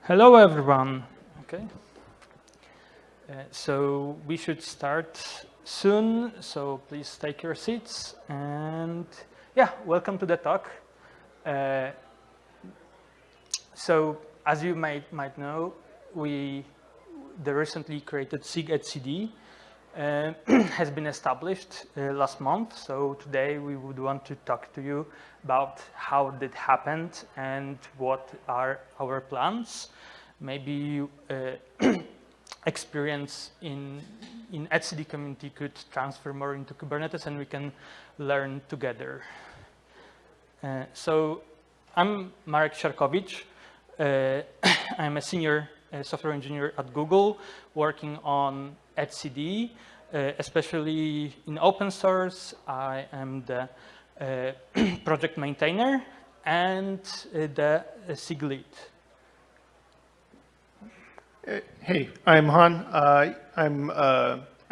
Hello, everyone. Okay. So we should start soon. So please take your seats. And yeah, welcome to the talk. So as you might know, the recently created sig-etcd has been established last month. So today we would want to talk to you about how that happened and what are our plans. Maybe experience in etcd community could transfer more into Kubernetes and we can learn together. So I'm Marek Siarkowicz. I'm a senior software engineer at Google working on etcd, especially in open source. I am the project maintainer and the SIG lead. Hey, I'm Han. I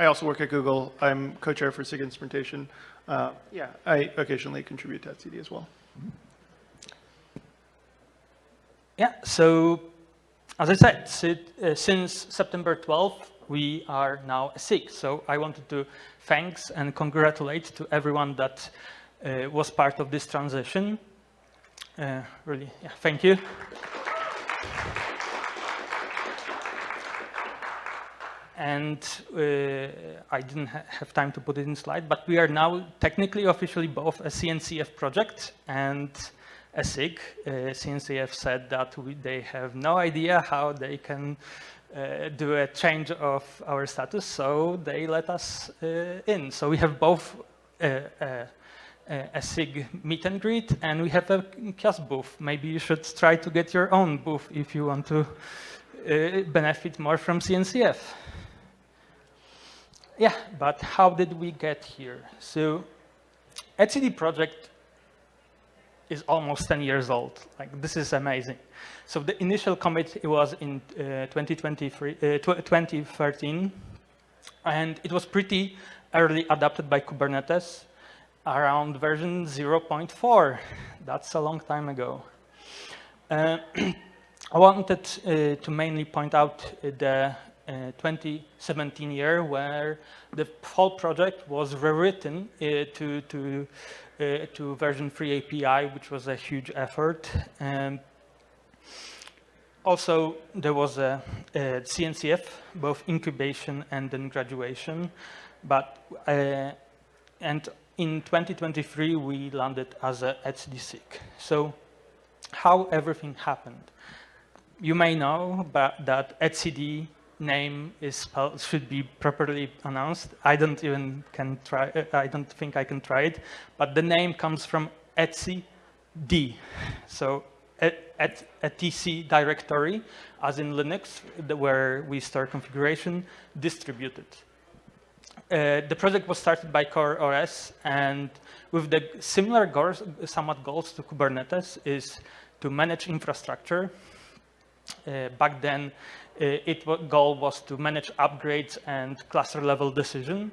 also work at Google. I'm co-chair for SIG instrumentation. Yeah, I occasionally contribute to etcd as well. Yeah, so as I said, since September 12th, we are now a SIG. So I wanted to thanks and congratulate to everyone that was part of this transition. Really, yeah, thank you. And I didn't have time to put it in slide, but we are now technically officially both a CNCF project and a SIG. CNCF said that they have no idea how they can do a change of our status, so they let us in. So we have both a SIG meet and greet, and we have a kiosk booth. Maybe you should try to get your own booth if you want to benefit more from CNCF. Yeah, but how did we get here? So etcd project is almost 10 years old. Like, this is amazing. So the initial commit was in 2013, and it was pretty early adopted by Kubernetes around version 0.4. That's a long time ago. I wanted to mainly point out the 2017 year where the whole project was rewritten to version 3 API, which was a huge effort. Also, there was a CNCF, both incubation and then graduation. But and in 2023, we landed as a etcd SIG. So how everything happened? You may know that etcd name should be properly announced. I don't think I can try it, but the name comes from etcd. So etc directory, as in Linux, where we store configuration, distributed. The project was started by CoreOS, and with the similar goals to Kubernetes is to manage infrastructure. Back then, goal was to manage upgrades and cluster level decision,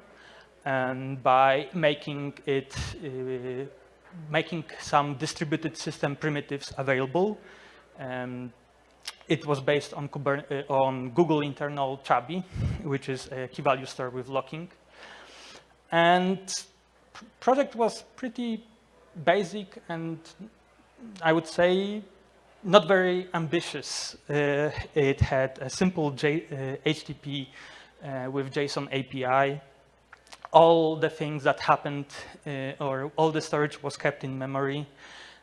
and by making some distributed system primitives available. It was based on Google internal Chubby, which is a key value store with locking. And project was pretty basic and I would say not very ambitious. It had a simple HTTP with JSON API. All the things that happened, or all the storage was kept in memory.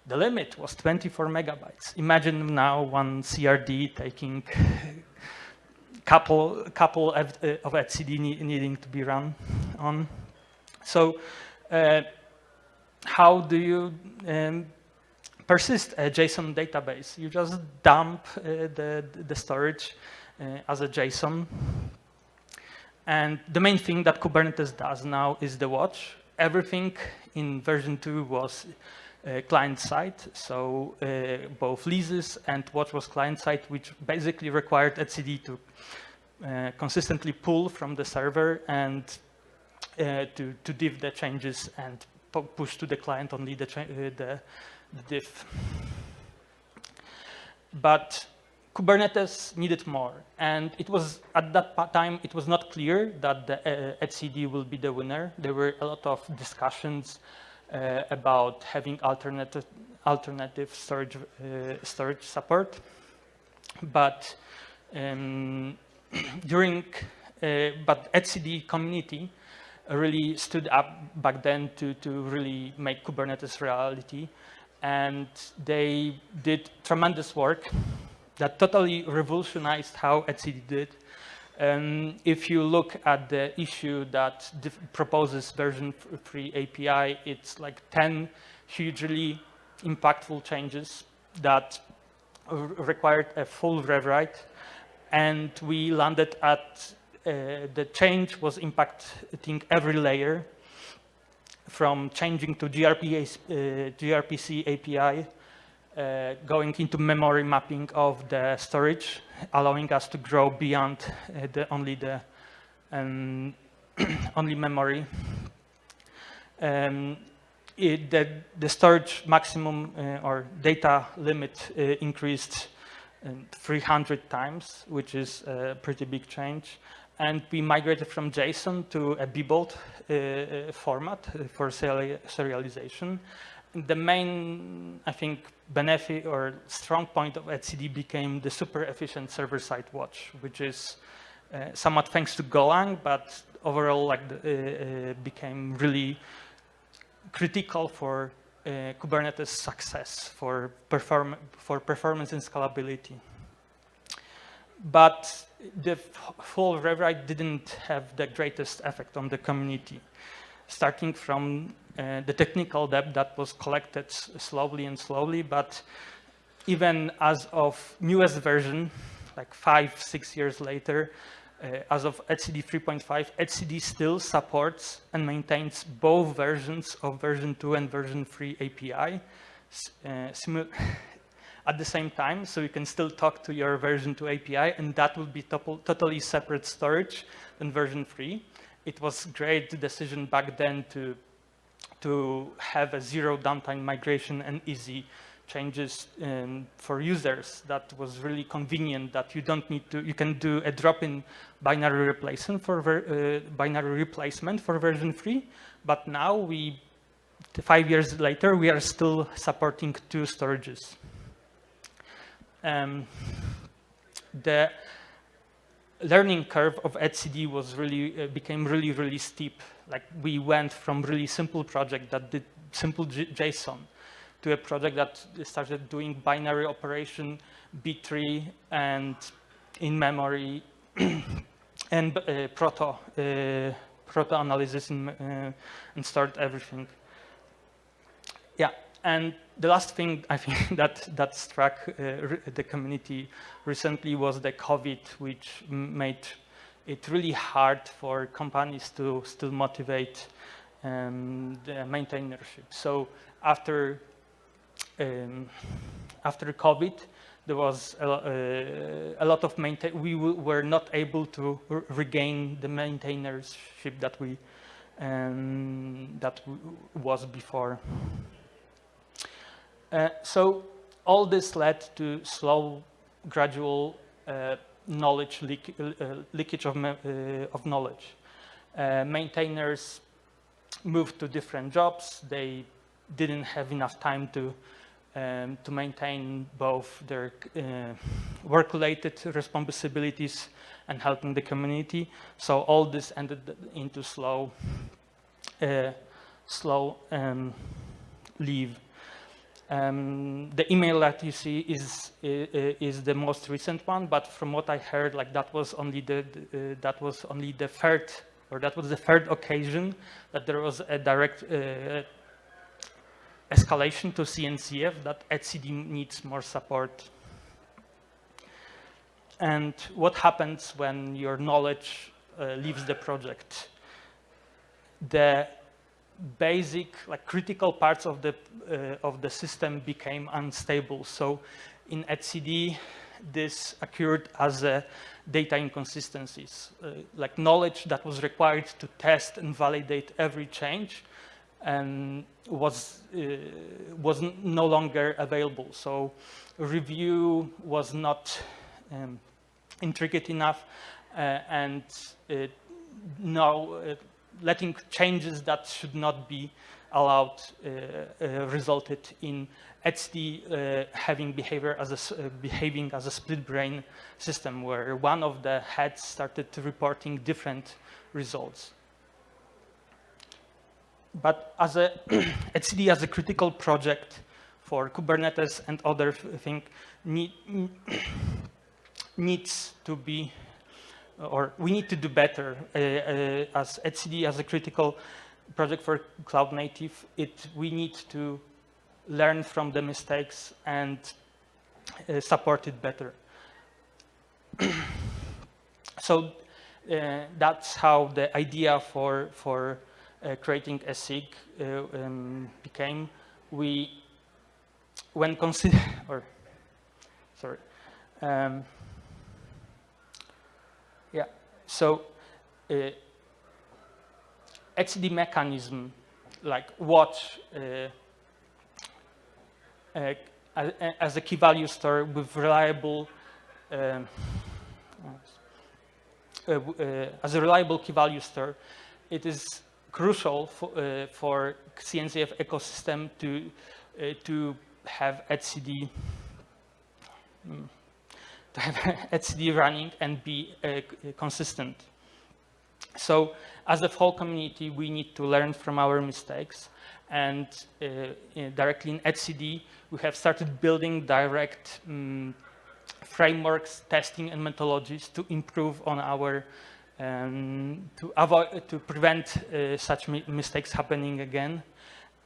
The limit was 24 megabytes. Imagine now one CRD taking couple of etcd needing to be run on. So how do you persist a JSON database? You just dump the storage as a JSON. And the main thing that Kubernetes does now is the watch. Everything in version 2 was client-side, so both leases and watch was client-side, which basically required etcd to consistently pull from the server and to diff the changes and push to the client only the diff. But Kubernetes needed more, and it was at that time it was not clear that the etcd will be the winner. There were a lot of discussions about having alternative storage support, but but etcd community really stood up back then to really make Kubernetes reality, and they did tremendous work that totally revolutionized how etcd did. If you look at the issue that proposes version 3 API, it's like 10 hugely impactful changes that required a full rewrite, and we landed at the change was impacting every layer, from changing to gRPC API, going into memory mapping of the storage, allowing us to grow beyond only memory. The storage maximum or data limit increased 300 times, which is a pretty big change. And we migrated from JSON to a bbold format for serialization. The main, I think, benefit or strong point of etcd became the super efficient server-side watch, which is somewhat thanks to Golang, but overall like became really critical for Kubernetes success, for performance and scalability. But the full rewrite didn't have the greatest effect on the community, starting from the technical debt that was collected slowly, but even as of newest version, like 5-6 years later, as of etcd 3.5, etcd still supports and maintains both versions of version 2 and version 3 API at the same time, so you can still talk to your version 2 API, and that will be totally separate storage than version 3. It was a great decision back then to have a zero downtime migration and easy changes for users. That was really convenient, that you don't need to, you can do a drop-in binary replacement for version 3, but now 5 years later, we are still supporting 2 storages. The learning curve of etcd was became really steep. Like, we went from really simple project that did simple JSON to a project that started doing binary operation, B3, and in memory, and proto analysis and stored everything. Yeah. And the last thing I think that struck the community recently was the COVID, which made it really hard for companies to still motivate the maintainership. So after COVID, there was a lot of we were not able to regain the maintainership that was before. So all this led to slow, gradual knowledge leakage of knowledge. Maintainers moved to different jobs. They didn't have enough time to maintain both their work-related responsibilities and helping the community. So all this ended into slow leave. The email that you see is the most recent one, but from what I heard, like that was only the third occasion that there was a direct escalation to CNCF that etcd needs more support. And what happens when your knowledge leaves the project? The basic, like critical parts of the system became unstable. So in etcd, this occurred as data inconsistencies, like knowledge that was required to test and validate every change, and was no longer available. So review was not intricate enough, and now letting changes that should not be allowed resulted in etcd having behaving as a split brain system, where one of the heads started reporting different results. But as a etcd as a critical project for Kubernetes and other things needs to be, or we need to do better as etcd as a critical project for cloud native. We need to learn from the mistakes and support it better. So that's how the idea for creating a SIG became. When consider, or sorry, yeah. So etcd mechanism, like watch as a key value store with reliable, as a reliable key value store, it is crucial for CNCF ecosystem to have etcd running and be consistent. So as a whole community, we need to learn from our mistakes, and directly in etcd, we have started building direct frameworks, testing, and methodologies to improve on our, to prevent such mistakes happening again.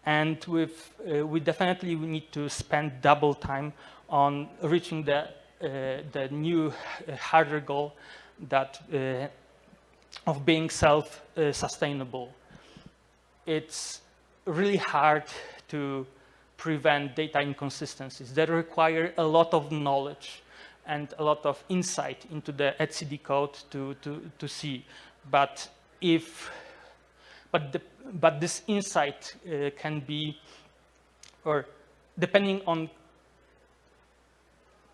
And we definitely need to spend double time on reaching the new harder goal that of being self-sustainable. It's really hard to prevent data inconsistencies that require a lot of knowledge and a lot of insight into the etcd code to see. But this insight can be, or depending on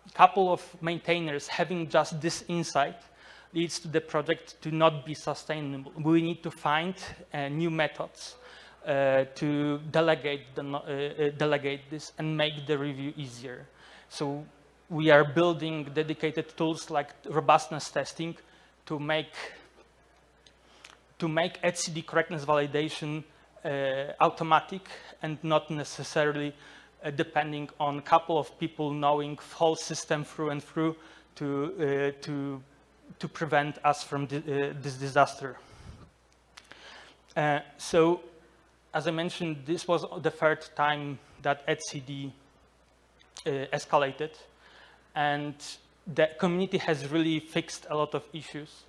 a couple of maintainers having just this insight, leads to the project to not be sustainable. We need to find new methods to delegate this and make the review easier. So we are building dedicated tools like robustness testing to make etcd correctness validation automatic and not necessarily depending on a couple of people knowing whole system through and through to prevent us from this disaster. So, as I mentioned, this was the third time that etcd escalated, and the community has really fixed a lot of issues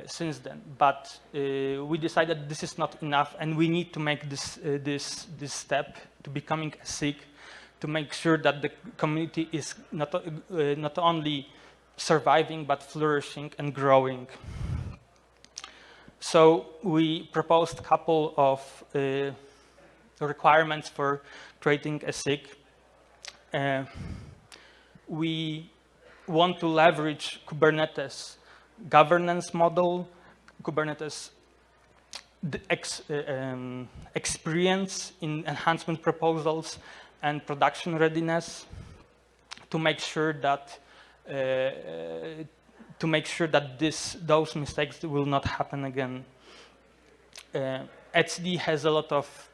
since then. But we decided this is not enough, and we need to make this step to becoming a SIG, to make sure that the community is not only surviving but flourishing and growing. So we proposed a couple of requirements for creating a SIG. We want to leverage Kubernetes governance model, Kubernetes experience in enhancement proposals and production readiness to make sure that those mistakes will not happen again. etcd has a lot of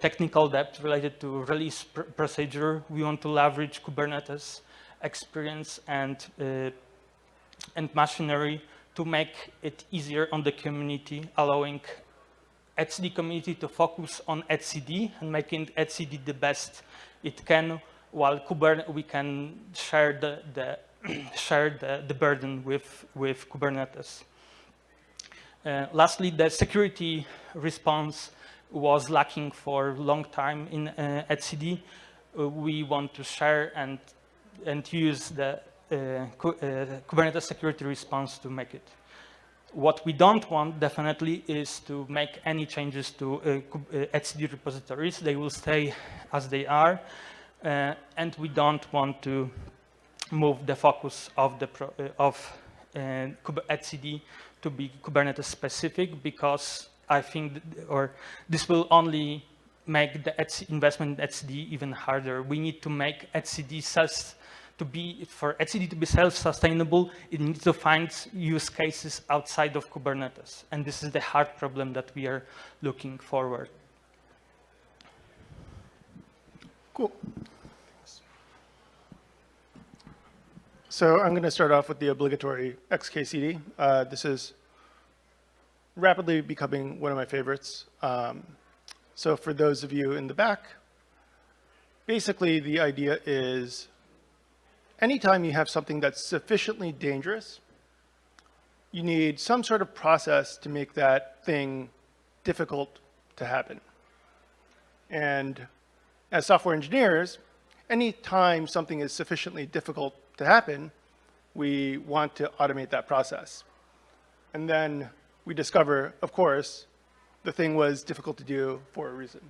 technical debt related to release procedure. We want to leverage Kubernetes experience and machinery to make it easier on the community, allowing etcd community to focus on etcd and making etcd the best it can, while we can share the burden with Kubernetes. Lastly, the security response was lacking for a long time in etcd. We want to share and use the Kubernetes security response to make it. What we don't want, definitely, is to make any changes to etcd repositories. They will stay as they are, and we don't want to move the focus of etcd to be Kubernetes specific, because I think, this will only make the investment in etcd even harder. We need to make etcd for etcd to be self-sustainable, it needs to find use cases outside of Kubernetes. And this is the hard problem that we are looking forward. Cool. So I'm going to start off with the obligatory XKCD. This is rapidly becoming one of my favorites. So for those of you in the back, basically the idea is anytime you have something that's sufficiently dangerous, you need some sort of process to make that thing difficult to happen. And as software engineers, anytime something is sufficiently difficult to happen, we want to automate that process. And then we discover, of course, the thing was difficult to do for a reason.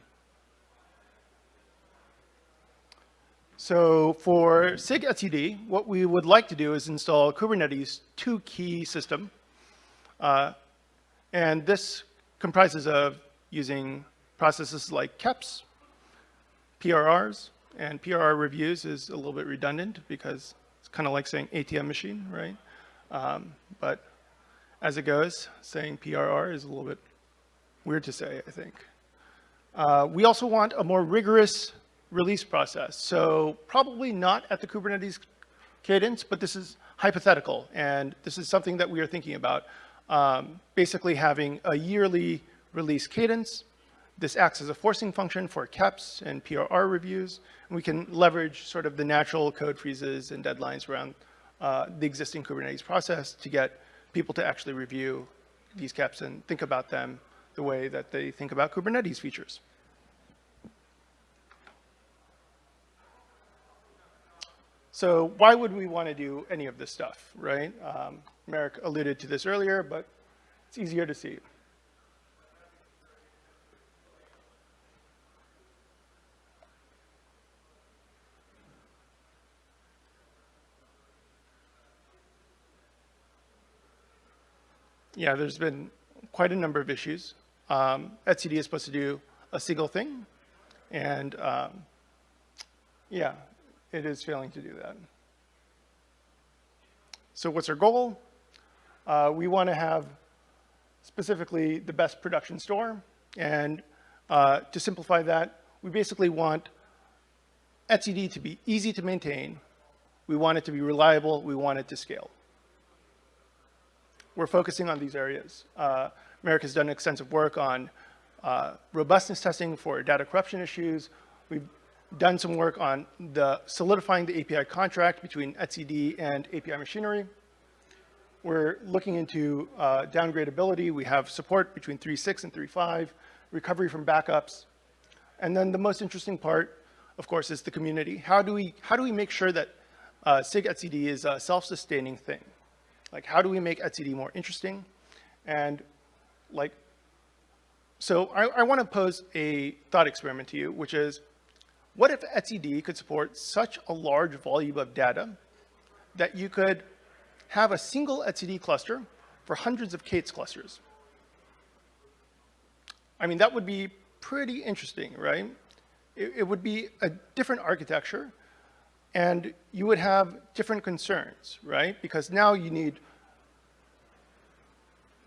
So for sig-etcd, what we would like to do is install Kubernetes 2-key system. And this comprises of using processes like KEPs, PRRs, and PRR reviews is a little bit redundant because it's kind of like saying ATM machine, right? But as it goes, saying PRR is a little bit weird to say, I think. We also want a more rigorous release process. So probably not at the Kubernetes cadence, but this is hypothetical. And this is something that we are thinking about. Basically having a yearly release cadence. This acts as a forcing function for KEPs and PRR reviews. And we can leverage sort of the natural code freezes and deadlines around the existing Kubernetes process to get people to actually review these KEPs and think about them the way that they think about Kubernetes features. So why would we want to do any of this stuff, right? Merrick alluded to this earlier, but it's easier to see. Yeah, there's been quite a number of issues. etcd is supposed to do a single thing, and yeah, it is failing to do that. So what's our goal? We want to have specifically the best production store, and to simplify that, we basically want etcd to be easy to maintain, we want it to be reliable, we want it to scale. We're focusing on these areas. Merrick has done extensive work on robustness testing for data corruption issues. We've done some work on solidifying the API contract between etcd and API machinery. We're looking into downgradability. We have support between 3.6 and 3.5, recovery from backups. And then the most interesting part, of course, is the community. How do we make sure that sig-etcd is a self-sustaining thing? Like, how do we make etcd more interesting? And like, so I want to pose a thought experiment to you, which is, what if etcd could support such a large volume of data that you could have a single etcd cluster for hundreds of K8s clusters? I mean, that would be pretty interesting, right? It would be a different architecture, and you would have different concerns, right? Because now you need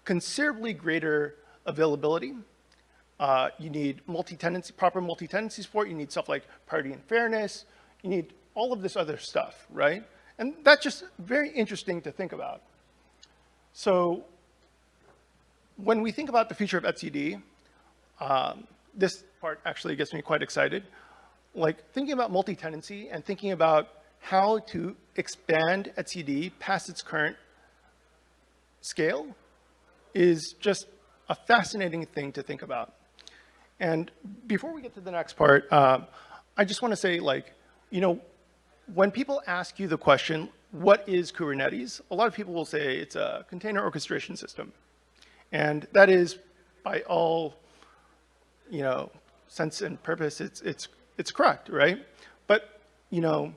considerably greater availability. You need multi-tenancy, proper multi-tenancy support. You need stuff like priority and fairness. You need all of this other stuff, right? And that's just very interesting to think about. So when we think about the future of etcd, this part actually gets me quite excited. Like, thinking about multi-tenancy and thinking about how to expand etcd past its current scale is just a fascinating thing to think about. And before we get to the next part, I just want to say, like, you know, when people ask you the question, what is Kubernetes? A lot of people will say it's a container orchestration system. And that is, by all, you know, sense and purpose, it's correct, right? But, you know,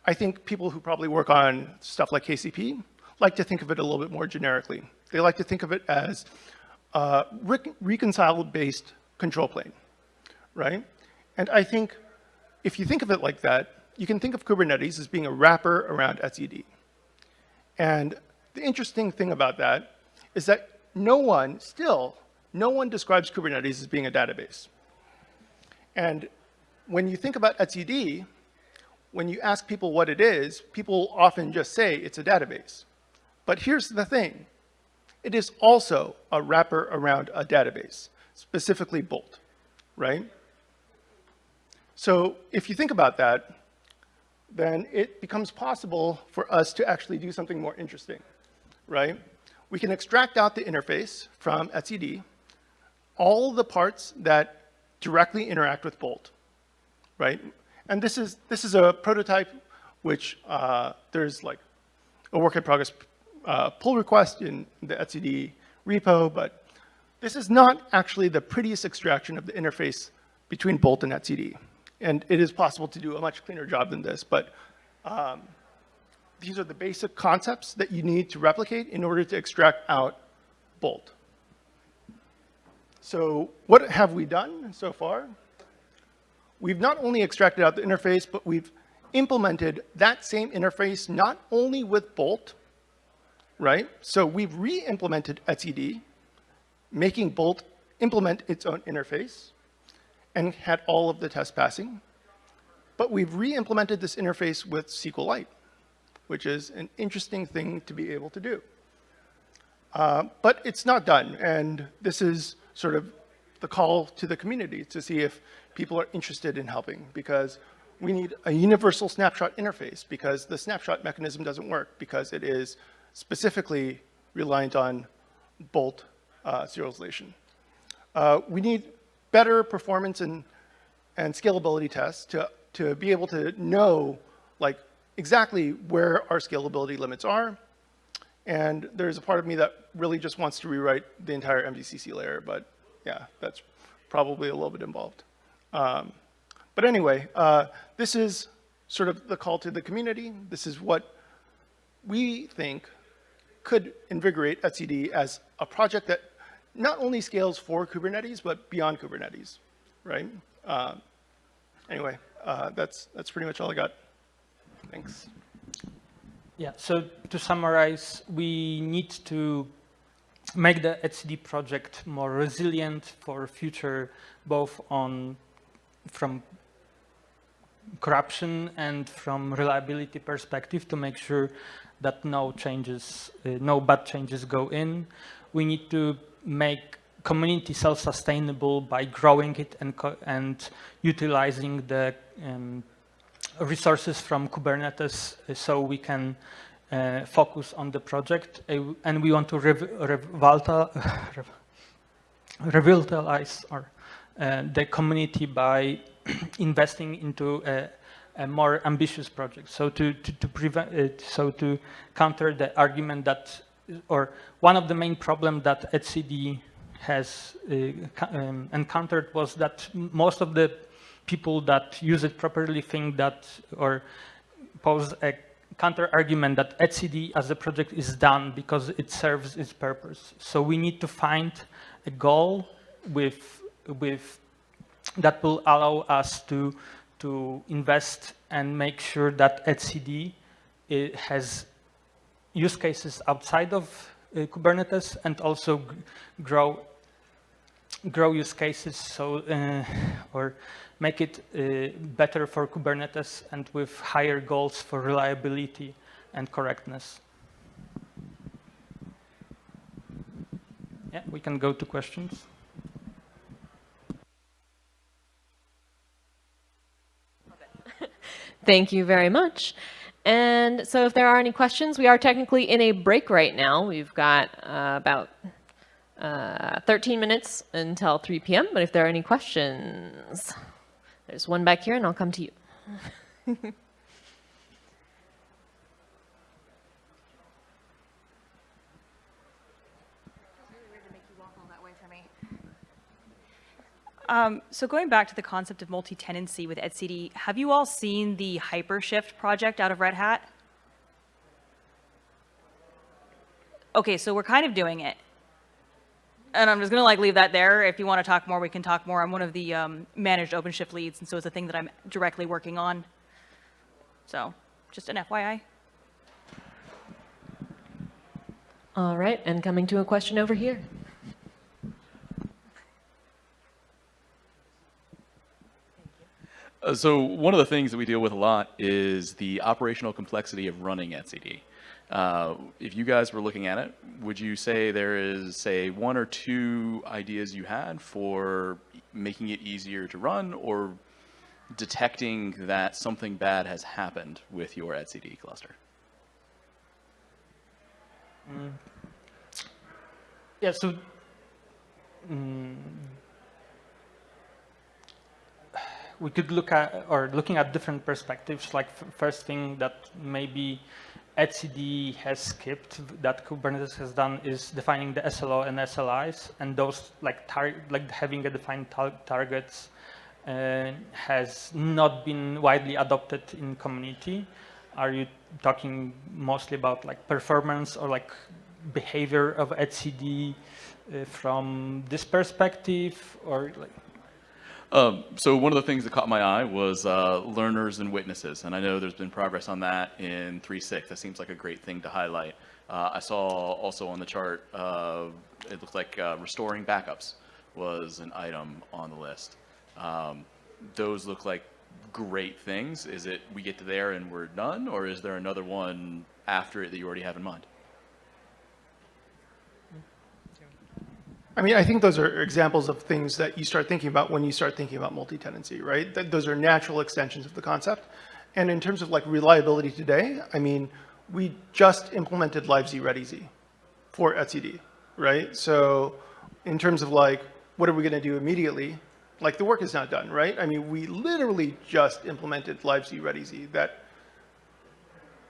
I think people who probably work on stuff like KCP like to think of it a little bit more generically. They like to think of it as a reconciled-based control plane, right? And I think if you think of it like that, you can think of Kubernetes as being a wrapper around etcd. And the interesting thing about that is that no one describes Kubernetes as being a database. And when you think about etcd, when you ask people what it is, people often just say it's a database. But here's the thing. It is also a wrapper around a database, specifically Bolt, right? So if you think about that, then it becomes possible for us to actually do something more interesting, right? We can extract out the interface from etcd, all the parts that directly interact with Bolt, right? And this is a prototype which there's like a work in progress pull request in the etcd repo, but this is not actually the prettiest extraction of the interface between Bolt and etcd. And it is possible to do a much cleaner job than this, but these are the basic concepts that you need to replicate in order to extract out Bolt. So what have we done so far? We've not only extracted out the interface, but we've implemented that same interface not only with Bolt, right? So we've re-implemented etcd, making Bolt implement its own interface, and had all of the tests passing. But we've re-implemented this interface with SQLite, which is an interesting thing to be able to do. But it's not done, and this is sort of the call to the community to see if people are interested in helping, because we need a universal snapshot interface, because the snapshot mechanism doesn't work, because it is specifically reliant on Bolt serialization. We need better performance and scalability tests to be able to know like exactly where our scalability limits are. And there's a part of me that really just wants to rewrite the entire MDCC layer, but yeah, that's probably a little bit involved. But anyway, this is sort of the call to the community. This is what we think could invigorate etcd as a project that not only scales for Kubernetes, but beyond Kubernetes, right? Anyway, that's pretty much all I got. Thanks. Yeah, so to summarize, we need to make the etcd project more resilient for future, both from corruption and from reliability perspective, to make sure that no bad changes go in. We need to make community self-sustainable by growing it and utilizing the resources from Kubernetes so we can focus on the project. And we want to revitalize the community by investing into a more ambitious project. So to counter the argument that, or one of the main problems that etcd has encountered was that most of the people that use it properly think that, or pose a counter argument that etcd as a project is done because it serves its purpose. So we need to find a goal with that will allow us to invest and make sure that etcd has use cases outside of Kubernetes, and also grow use cases, so or make it better for Kubernetes and with higher goals for reliability and correctness. Yeah, we can go to questions. Thank you very much. And so if there are any questions, we are technically in a break right now. We've got about 13 minutes until 3 p.m. But if there are any questions, there's one back here, and I'll come to you. So going back to the concept of multi-tenancy with etcd, have you all seen the Hypershift project out of Red Hat? Okay, so we're kind of doing it. And I'm just going to like leave that there. If you want to talk more, we can talk more. I'm one of the managed OpenShift leads, and so it's a thing that I'm directly working on. So just an FYI. All right, and coming to a question over here. So one of the things that we deal with a lot is the operational complexity of running etcd. If you guys were looking at it, would you say there is, say, 1 or 2 ideas you had for making it easier to run or detecting that something bad has happened with your etcd cluster? Yeah, so we could look at, or looking at different perspectives, like first thing that maybe etcd has skipped that Kubernetes has done is defining the SLO and SLIs, and those like having a defined targets has not been widely adopted in community. Are you talking mostly about like performance or like behavior of etcd from this perspective, or like? So one of the things that caught my eye was learners and witnesses, and I know there's been progress on that in 3.6. That seems like a great thing to highlight. I saw also on the chart, it looked like restoring backups was an item on the list. Those look like great things. Is it we get to there and we're done, or is there another one after it that you already have in mind? I mean, I think those are examples of things that you start thinking about when you start thinking about multi-tenancy, right? Those are natural extensions of the concept. And in terms of like reliability today, I mean, we just implemented live-z ready-z for etcd, right? So in terms of like, what are we going to do immediately? Like the work is not done, right? I mean, we literally just implemented live-z ready-z. That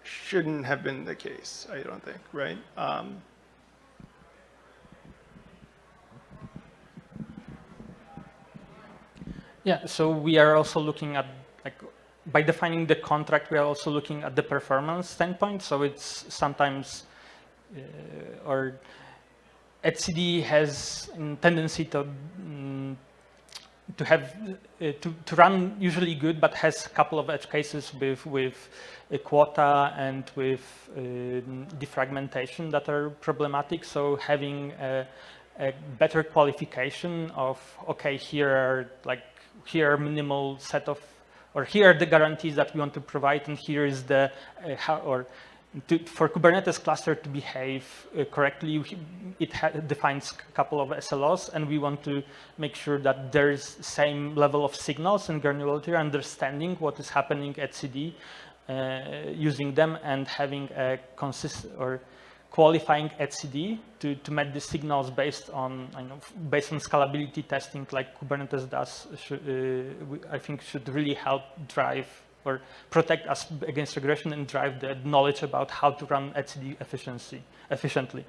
shouldn't have been the case, I don't think, right? Yeah, so we are also looking at, like, by defining the contract, we are also looking at the performance standpoint. So it's sometimes, or etcd has a tendency to have to run usually good, but has a couple of edge cases with a quota and with defragmentation that are problematic. So having a better qualification of, okay, here are minimal set of, or here are the guarantees that we want to provide, and here is the for Kubernetes cluster to behave correctly, it defines a couple of SLOs, and we want to make sure that there is same level of signals and granularity, understanding what is happening at etcd, using them and having a consistent or qualifying etcd to match the signals based on scalability testing, like Kubernetes does. I think should really help drive or protect us against regression and drive the knowledge about how to run etcd efficiently.